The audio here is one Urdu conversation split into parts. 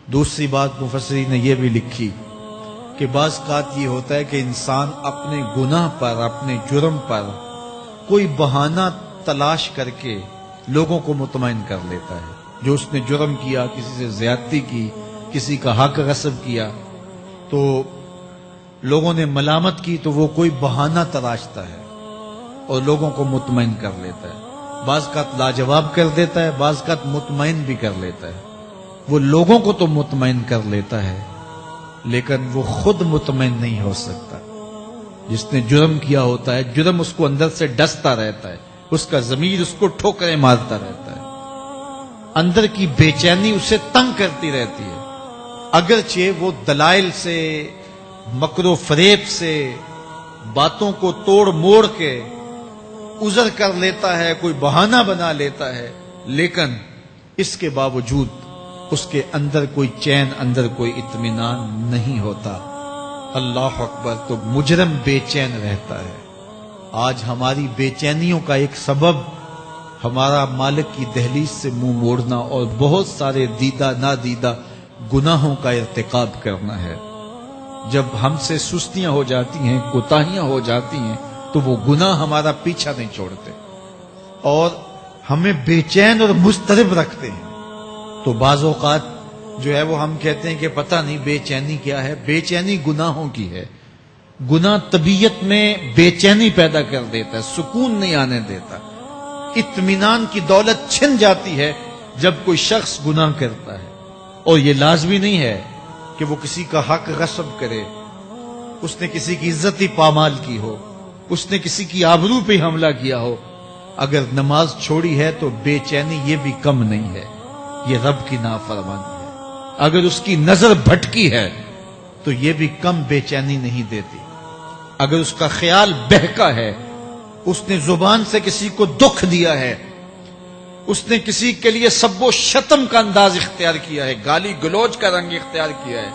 دوسری بات مفسرین نے یہ بھی لکھی کہ بعض اوقات یہ ہوتا ہے کہ انسان اپنے گناہ پر، اپنے جرم پر کوئی بہانہ تلاش کر کے لوگوں کو مطمئن کر لیتا ہے. جو اس نے جرم کیا، کسی سے زیادتی کی، کسی کا حق غصب کیا، تو لوگوں نے ملامت کی تو وہ کوئی بہانہ تلاشتا ہے اور لوگوں کو مطمئن کر لیتا ہے. بعض کا لاجواب کر دیتا ہے، بعض کا مطمئن بھی کر لیتا ہے. وہ لوگوں کو تو مطمئن کر لیتا ہے لیکن وہ خود مطمئن نہیں ہو سکتا. جس نے جرم کیا ہوتا ہے، جرم اس کو اندر سے ڈستا رہتا ہے، اس کا ضمیر اس کو ٹھوکریں مارتا رہتا ہے، اندر کی بے چینی اسے تنگ کرتی رہتی ہے. اگرچہ وہ دلائل سے، مکر و فریب سے، باتوں کو توڑ موڑ کے عذر کر لیتا ہے، کوئی بہانہ بنا لیتا ہے، لیکن اس کے باوجود اس کے اندر کوئی چین، اندر کوئی اطمینان نہیں ہوتا. اللہ اکبر. تو مجرم بے چین رہتا ہے. آج ہماری بے چینیوں کا ایک سبب ہمارا مالک کی دہلیز سے منہ موڑنا اور بہت سارے دیدہ نادیدہ گناہوں کا ارتکاب کرنا ہے. جب ہم سے سستیاں ہو جاتی ہیں، کوتاہیاں ہو جاتی ہیں، تو وہ گناہ ہمارا پیچھا نہیں چھوڑتے اور ہمیں بے چین اور مضطرب رکھتے ہیں. تو بعض اوقات جو ہے وہ ہم کہتے ہیں کہ پتہ نہیں بے چینی کیا ہے. بے چینی گناہوں کی ہے. گناہ طبیعت میں بے چینی پیدا کر دیتا ہے، سکون نہیں آنے دیتا. اطمینان کی دولت چھن جاتی ہے جب کوئی شخص گناہ کرتا ہے. اور یہ لازمی نہیں ہے کہ وہ کسی کا حق غصب کرے، اس نے کسی کی عزت ہی پامال کی ہو، اس نے کسی کی آبرو پہ حملہ کیا ہو. اگر نماز چھوڑی ہے تو بے چینی یہ بھی کم نہیں ہے، یہ رب کی نافرمانی ہے. اگر اس کی نظر بھٹکی ہے تو یہ بھی کم بے چینی نہیں دیتی. اگر اس کا خیال بہکا ہے، اس نے زبان سے کسی کو دکھ دیا ہے، اس نے کسی کے لیے سب و شتم کا انداز اختیار کیا ہے، گالی گلوچ کا رنگ اختیار کیا ہے،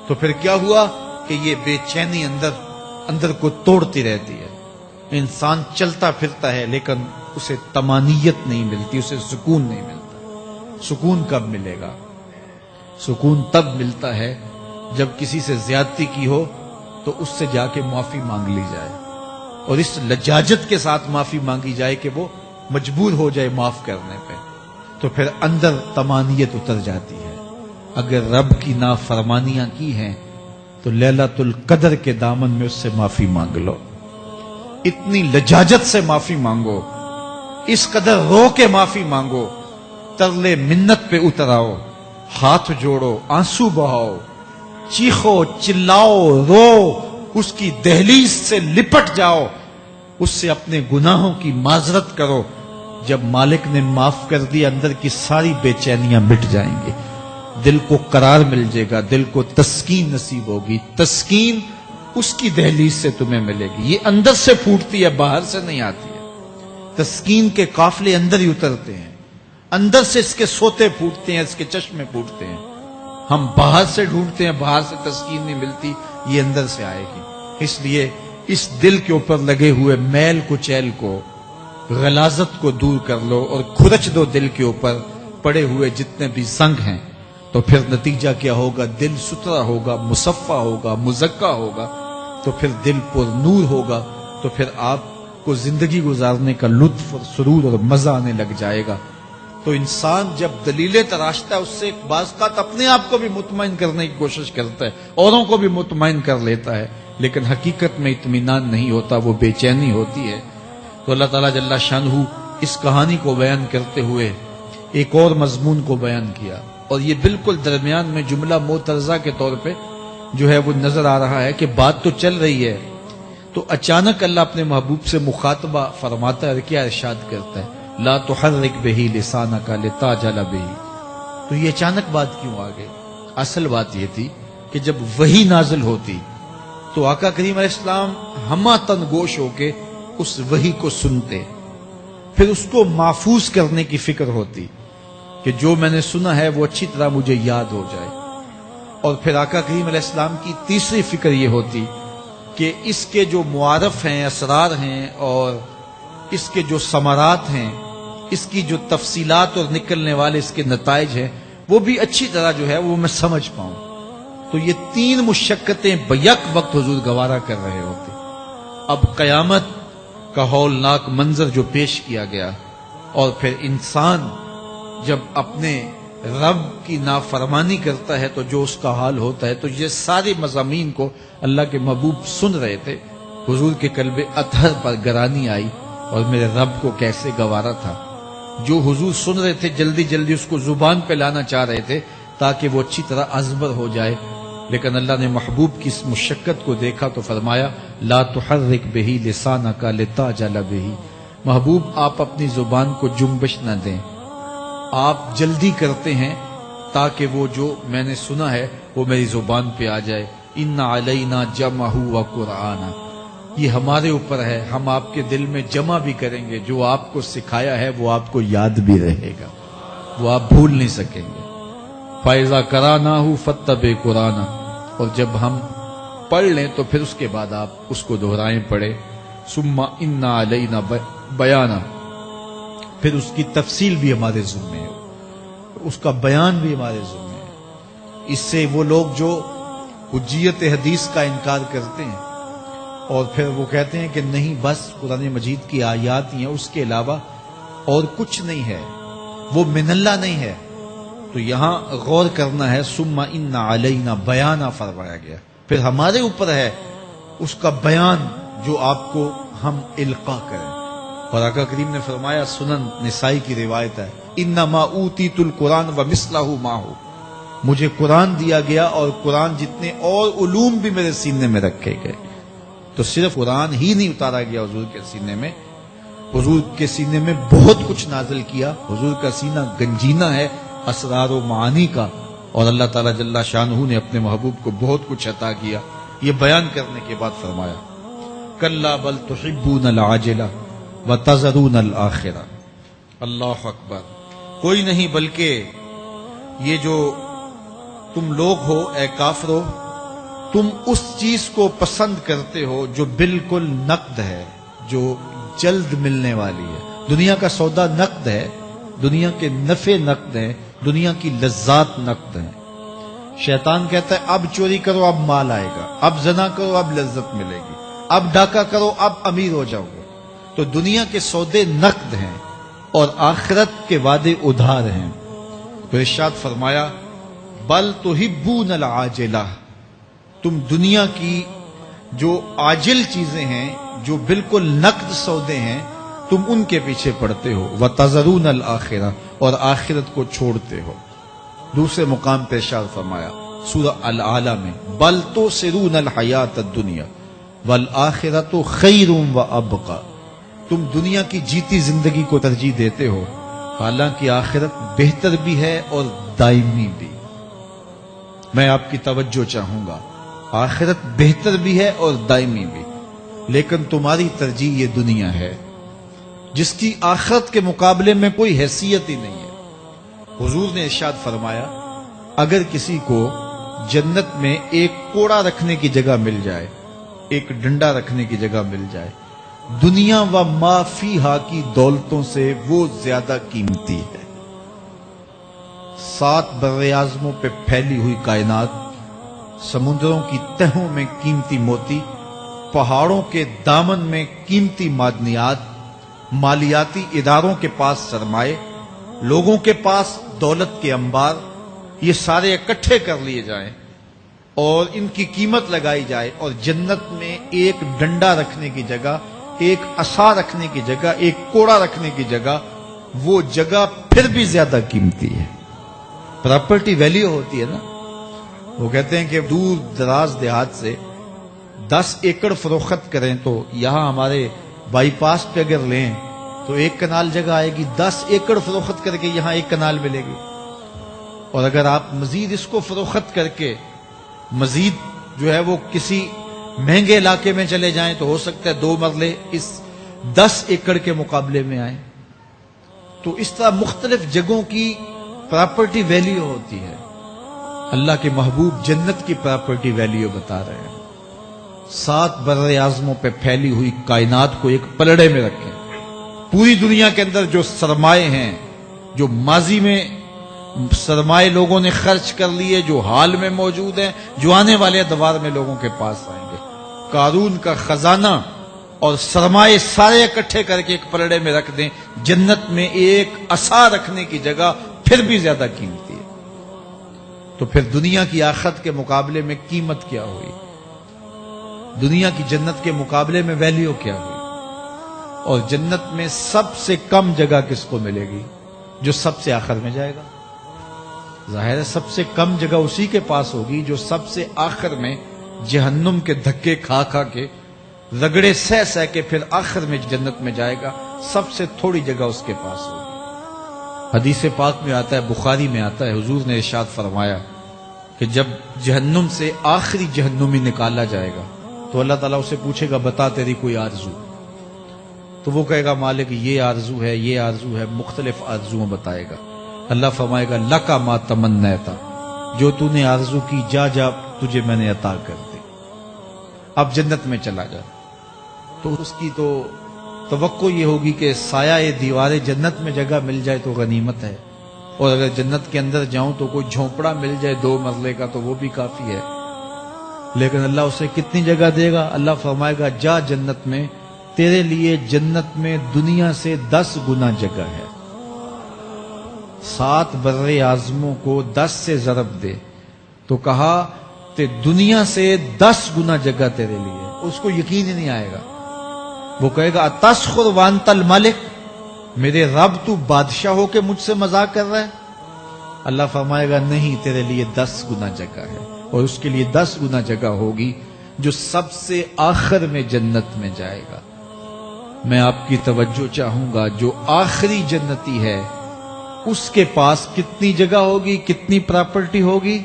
تو پھر کیا ہوا کہ یہ بے چینی اندر کو توڑتی رہتی ہے. انسان چلتا پھرتا ہے لیکن اسے طمانیت نہیں ملتی، اسے سکون نہیں ملتا. سکون کب ملے گا؟ سکون تب ملتا ہے جب کسی سے زیادتی کی ہو تو اس سے جا کے معافی مانگ لی جائے اور اس لجاجت کے ساتھ معافی مانگی جائے کہ وہ مجبور ہو جائے معاف کرنے پہ، تو پھر اندر طمانیت اتر جاتی ہے. اگر رب کی نافرمانیاں کی ہیں تو لیلۃ القدر کے دامن میں اس سے معافی مانگ لو. اتنی لجاجت سے معافی مانگو، اس قدر رو کے معافی مانگو، ترلے منت پہ اتر آؤ، ہاتھ جوڑو، آنسو بہاؤ، چیخو، چلاؤ، رو، اس کی دہلیز سے لپٹ جاؤ، اس سے اپنے گناہوں کی معذرت کرو. جب مالک نے معاف کر دی، اندر کی ساری بے چینیاں مٹ جائیں گی، دل کو قرار مل جائے گا، دل کو تسکین نصیب ہوگی. تسکین اس کی دہلیز سے تمہیں ملے گی. یہ اندر سے پھوٹتی ہے، باہر سے نہیں آتی ہے. تسکین کے قافلے اندر ہی اترتے ہیں، اندر سے اس کے سوتے پھوٹتے ہیں، اس کے چشمے پھوٹتے ہیں. ہم باہر سے ڈھونڈتے ہیں، باہر سے تسکین نہیں ملتی، یہ اندر سے آئے گی. اس لیے اس دل کے اوپر لگے ہوئے میل کچیل کو، غلاظت کو دور کر لو اور کھرچ دو دل کے اوپر پڑے ہوئے جتنے بھی زنگ ہیں. تو پھر نتیجہ کیا ہوگا؟ دل ستھرا ہوگا، مصفا ہوگا، مزکا ہوگا، تو پھر دل پر نور ہوگا. تو پھر آپ کو زندگی گزارنے کا لطف اور سرور اور مزہ آنے لگ جائے گا. تو انسان جب دلیلیں تراشتا ہے، اس سے بعض اوقات اپنے آپ کو بھی مطمئن کرنے کی کوشش کرتا ہے، اوروں کو بھی مطمئن کر لیتا ہے، لیکن حقیقت میں اطمینان نہیں ہوتا، وہ بے چینی ہوتی ہے. تو اللہ تعالیٰ جل شانہ اس کہانی کو بیان کرتے ہوئے ایک اور مضمون کو بیان کیا، اور یہ بالکل درمیان میں جملہ معترضہ کے طور پہ جو ہے وہ نظر آ رہا ہے کہ بات تو چل رہی ہے، تو اچانک اللہ اپنے محبوب سے مخاطبہ فرماتا ہے اور کیا ارشاد کرتا ہے؟ لا تحرک بہ لسانک لتعجل بہ. تو یہ اچانک بات کیوں آ گئی؟ اصل بات یہ تھی کہ جب وحی نازل ہوتی تو آقا کریم علیہ السلام ہمہ تن گوش ہو کے اس وحی کو سنتے، پھر اس کو محفوظ کرنے کی فکر ہوتی کہ جو میں نے سنا ہے وہ اچھی طرح مجھے یاد ہو جائے. اور پھر آقا کریم علیہ السلام کی تیسری فکر یہ ہوتی کہ اس کے جو معارف ہیں، اسرار ہیں، اور اس کے جو ثمرات ہیں، اس کی جو تفصیلات اور نکلنے والے اس کے نتائج ہیں، وہ بھی اچھی طرح جو ہے وہ میں سمجھ پاؤں. تو یہ 3 مشقتیں بیک وقت حضور گوارا کر رہے ہوتے. اب قیامت کا ہولناک منظر جو پیش کیا گیا، اور پھر انسان جب اپنے رب کی نافرمانی کرتا ہے تو جو اس کا حال ہوتا ہے، تو یہ سارے مضامین کو اللہ کے محبوب سن رہے تھے. حضور کے قلب اطہر پر گرانی آئی اور میرے رب کو کیسے گوارا تھا. جو حضور سن رہے تھے جلدی جلدی اس کو زبان پہ لانا چاہ رہے تھے تاکہ وہ اچھی طرح ازبر ہو جائے، لیکن اللہ نے محبوب کی اس مشقت کو دیکھا تو فرمایا لا تحرک بہ لسانک لتعجل بہ. محبوب آپ اپنی زبان کو جنبش نہ دیں، آپ جلدی کرتے ہیں تاکہ وہ جو میں نے سنا ہے وہ میری زبان پہ آ جائے. ان علینا جمعہ وقرآنہ، یہ ہمارے اوپر ہے، ہم آپ کے دل میں جمع بھی کریں گے. جو آپ کو سکھایا ہے وہ آپ کو یاد بھی رہے گا، وہ آپ بھول نہیں سکیں گے. فَإِذَا قَرَأْنَاهُ فَاتَّبِعْ قُرْآنَهُ، اور جب ہم پڑھ لیں تو پھر اس کے بعد آپ اس کو دہرائیں پڑھیں. ثُمَّ إِنَّ عَلَيْنَا بَيَانًا، پھر اس کی تفصیل بھی ہمارے ذمہ ہے، اس کا بیان بھی ہمارے ذمہ ہے. اس سے وہ لوگ جو حجیت حدیث کا انکار کرتے ہیں اور پھر وہ کہتے ہیں کہ نہیں بس قرآن مجید کی آیات ہی ہیں، اس کے علاوہ اور کچھ نہیں ہے، وہ من اللہ نہیں ہے، تو یہاں غور کرنا ہے. ثم ان علینا بیانہ فرمایا گیا، پھر ہمارے اوپر ہے اس کا بیان جو آپ کو ہم القا کریں. اور آقا کریم نے فرمایا، سنن نسائی کی روایت ہے، انما اوتیت القرآن ومثلہ معہ، مجھے قرآن دیا گیا اور قرآن جتنے اور علوم بھی میرے سینے میں رکھے گئے. تو صرف قرآن ہی نہیں اتارا گیا حضور کے سینے میں، حضور کے سینے میں بہت کچھ نازل کیا. حضور کا سینہ گنجینہ ہے اسرار و معانی کا، اور اللہ تعالیٰ جل شانہ نے اپنے محبوب کو بہت کچھ عطا کیا. یہ بیان کرنے کے بعد فرمایا کلا بل تحبون العاجلہ وتذرون الآخرہ. اللہ اکبر. کوئی نہیں بلکہ یہ جو تم لوگ ہو اے کافرو، تم اس چیز کو پسند کرتے ہو جو بالکل نقد ہے، جو جلد ملنے والی ہے. دنیا کا سودا نقد ہے، دنیا کے نفع نقد ہیں، دنیا کی لذات نقد ہیں. شیطان کہتا ہے اب چوری کرو اب مال آئے گا، اب زنا کرو اب لذت ملے گی، اب ڈاکہ کرو اب امیر ہو جاؤ گے. تو دنیا کے سودے نقد ہیں اور آخرت کے وعدے ادھار ہیں. تو ارشاد فرمایا بل تحبون العاجلہ، تم دنیا کی جو عاجل چیزیں ہیں، جو بالکل نقد سودے ہیں، تم ان کے پیچھے پڑتے ہو. وتذرون الآخرہ، اور آخرت کو چھوڑتے ہو. دوسرے مقام پہ ارشاد فرمایا سورہ الاعلی میں بل تؤثرون الحیات الدنیا والآخرۃ خیر وابقی، تم دنیا کی جیتی زندگی کو ترجیح دیتے ہو، حالانکہ آخرت بہتر بھی ہے اور دائمی بھی. میں آپ کی توجہ چاہوں گا، آخرت بہتر بھی ہے اور دائمی بھی، لیکن تمہاری ترجیح یہ دنیا ہے جس کی آخرت کے مقابلے میں کوئی حیثیت ہی نہیں ہے. حضور نے ارشاد فرمایا اگر کسی کو جنت میں ایک کوڑا رکھنے کی جگہ مل جائے، ایک ڈنڈا رکھنے کی جگہ مل جائے، دنیا و ما فیہا کی دولتوں سے وہ زیادہ قیمتی ہے. 7 براعظموں پہ پھیلی ہوئی کائنات، سمندروں کی تہوں میں قیمتی موتی، پہاڑوں کے دامن میں قیمتی معدنیات، مالیاتی اداروں کے پاس سرمائے، لوگوں کے پاس دولت کے انبار، یہ سارے اکٹھے کر لیے جائیں اور ان کی قیمت لگائی جائے، اور جنت میں ایک ڈنڈا رکھنے کی جگہ، ایک عصا رکھنے کی جگہ، ایک کوڑا رکھنے کی جگہ، وہ جگہ پھر بھی زیادہ قیمتی ہے. پراپرٹی ویلیو ہوتی ہے نا. وہ کہتے ہیں کہ دور دراز دیہات سے 10 ایکڑ فروخت کریں تو یہاں ہمارے بائی پاس پہ اگر لیں تو 1 کنال جگہ آئے گی، 10 ایکڑ فروخت کر کے یہاں 1 کنال ملے گی. اور اگر آپ مزید اس کو فروخت کر کے مزید جو ہے وہ کسی مہنگے علاقے میں چلے جائیں تو ہو سکتا ہے 2 مرلے اس 10 ایکڑ کے مقابلے میں آئیں. تو اس طرح مختلف جگہوں کی پراپرٹی ویلیو ہوتی ہے. اللہ کے محبوب جنت کی پراپرٹی ویلیو بتا رہے ہیں. 7 براعظموں پہ پھیلی ہوئی کائنات کو ایک پلڑے میں رکھیں. پوری دنیا کے اندر جو سرمائے ہیں، جو ماضی میں سرمائے لوگوں نے خرچ کر لیے جو حال میں موجود ہیں، جو آنے والے ادوار میں لوگوں کے پاس آئیں گے۔ قارون کا خزانہ اور سرمائے سارے اکٹھے کر کے ایک پلڑے میں رکھ دیں، جنت میں ایک عصا رکھنے کی جگہ پھر بھی زیادہ قیمتی ہے۔ تو پھر دنیا کی آخرت کے مقابلے میں قیمت کیا ہوئی؟ دنیا کی جنت کے مقابلے میں ویلیو کیا ہوئی؟ اور جنت میں سب سے کم جگہ کس کو ملے گی؟ جو سب سے آخر میں جائے گا۔ ظاہر ہے سب سے کم جگہ اسی کے پاس ہوگی جو سب سے آخر میں جہنم کے دھکے کھا کھا کے، رگڑے سہ سہ کے پھر آخر میں جنت میں جائے گا۔ سب سے تھوڑی جگہ اس کے پاس ہوگی۔ حدیث پاک میں آتا ہے، بخاری میں آتا ہے، حضور نے ارشاد فرمایا کہ جب جہنم سے آخری جہنمی نکالا جائے گا تو اللہ تعالیٰ اسے پوچھے گا بتا تیری کوئی آرزو؟ تو وہ کہے گا مالک یہ آرزو ہے، یہ آرزو ہے، مختلف آرزویں بتائے گا۔ اللہ فرمائے گا لکا ما تمنیتا، جو تو نے آرزو کی جا جا تجھے میں نے عطا کر دی، اب جنت میں چلا جا۔ تو اس کی تو توقع یہ ہوگی کہ سایہ دیوار جنت میں جگہ مل جائے تو غنیمت ہے، اور اگر جنت کے اندر جاؤں تو کوئی جھونپڑا مل جائے 2 مرلے کا تو وہ بھی کافی ہے۔ لیکن اللہ اسے کتنی جگہ دے گا؟ اللہ فرمائے گا جا جنت میں، تیرے لیے جنت میں دنیا سے 10 گنا جگہ ہے۔ 7 بر اعظموں کو 10 سے ضرب دے تو کہا کہ دنیا سے 10 گنا جگہ تیرے لیے۔ اس کو یقین ہی نہیں آئے گا، وہ کہے گا اتسخر وانت الملک، میرے رب تو بادشاہ ہو کے مجھ سے مذاق کر رہا ہے؟ اللہ فرمائے گا نہیں، تیرے لیے 10 گنا جگہ ہے، اور اس کے لیے 10 گنا جگہ ہوگی جو سب سے آخر میں جنت میں جائے گا۔ میں آپ کی توجہ چاہوں گا، جو آخری جنتی ہے اس کے پاس کتنی جگہ ہوگی، کتنی پراپرٹی ہوگی؟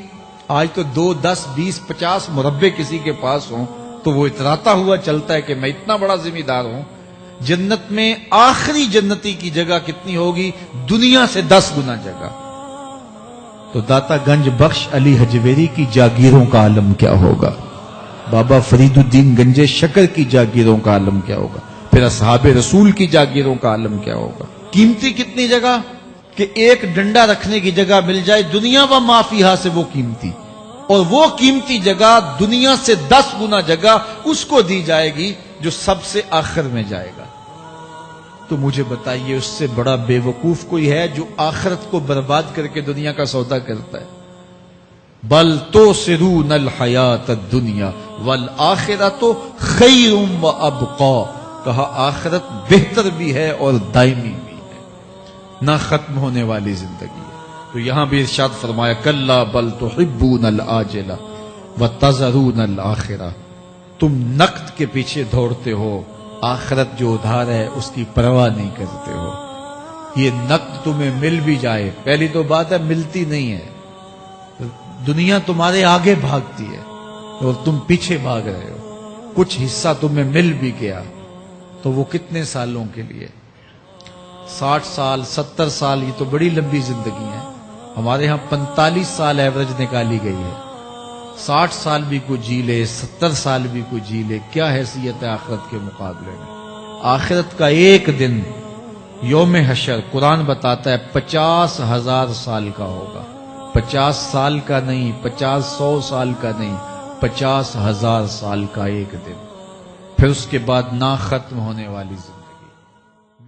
آج تو 2 10 20 50 مربع کسی کے پاس ہوں تو وہ اتراتا ہوا چلتا ہے کہ میں اتنا بڑا ذمہ دار ہوں۔ جنت میں آخری جنتی کی جگہ کتنی ہوگی؟ دنیا سے 10 گنا جگہ۔ تو داتا گنج بخش علی حجویری کی جاگیروں کا عالم کیا ہوگا؟ بابا فرید الدین گنجے شکر کی جاگیروں کا عالم کیا ہوگا؟ پھر اصحاب رسول کی جاگیروں کا عالم کیا ہوگا؟ قیمتی کتنی جگہ کہ ایک ڈنڈا رکھنے کی جگہ مل جائے، دنیا و ما فیہا سے وہ قیمتی، اور وہ قیمتی جگہ دنیا سے 10 گنا جگہ اس کو دی جائے گی جو سب سے آخر میں جائے گا۔ تو مجھے بتائیے اس سے بڑا بے وقوف کوئی ہے جو آخرت کو برباد کر کے دنیا کا سودا کرتا ہے؟ بل تؤثرون الحیات الدنیا والآخرۃ خیر وابقا، کہا آخرت بہتر بھی ہے اور دائمی بھی ہے، نہ ختم ہونے والی زندگی ہے۔ تو یہاں بھی ارشاد فرمایا کلا بل تحبون العاجلہ وتذرون الآخرہ، تم نقد کے پیچھے دوڑتے ہو، آخرت جو ادھار ہے اس کی پرواہ نہیں کرتے ہو۔ یہ نقد تمہیں مل بھی جائے، پہلی تو بات ہے ملتی نہیں ہے، دنیا تمہارے آگے بھاگتی ہے اور تم پیچھے بھاگ رہے ہو۔ کچھ حصہ تمہیں مل بھی گیا تو وہ کتنے سالوں کے لیے؟ 60 سال 70 سال، یہ تو بڑی لمبی زندگی ہے۔ ہمارے ہاں 45 سال ایوریج نکالی گئی ہے۔ 60 سال بھی کوئی جی لے، 70 سال بھی کوئی جی لے، کیا حیثیت ہے آخرت کے مقابلے میں؟ آخرت کا ایک دن یوم حشر قرآن بتاتا ہے 50,000 سال کا ہوگا۔ 50 سال کا نہیں، 50-100 سال کا نہیں، 50,000 سال کا ایک دن، پھر اس کے بعد نہ ختم ہونے والی زندگی۔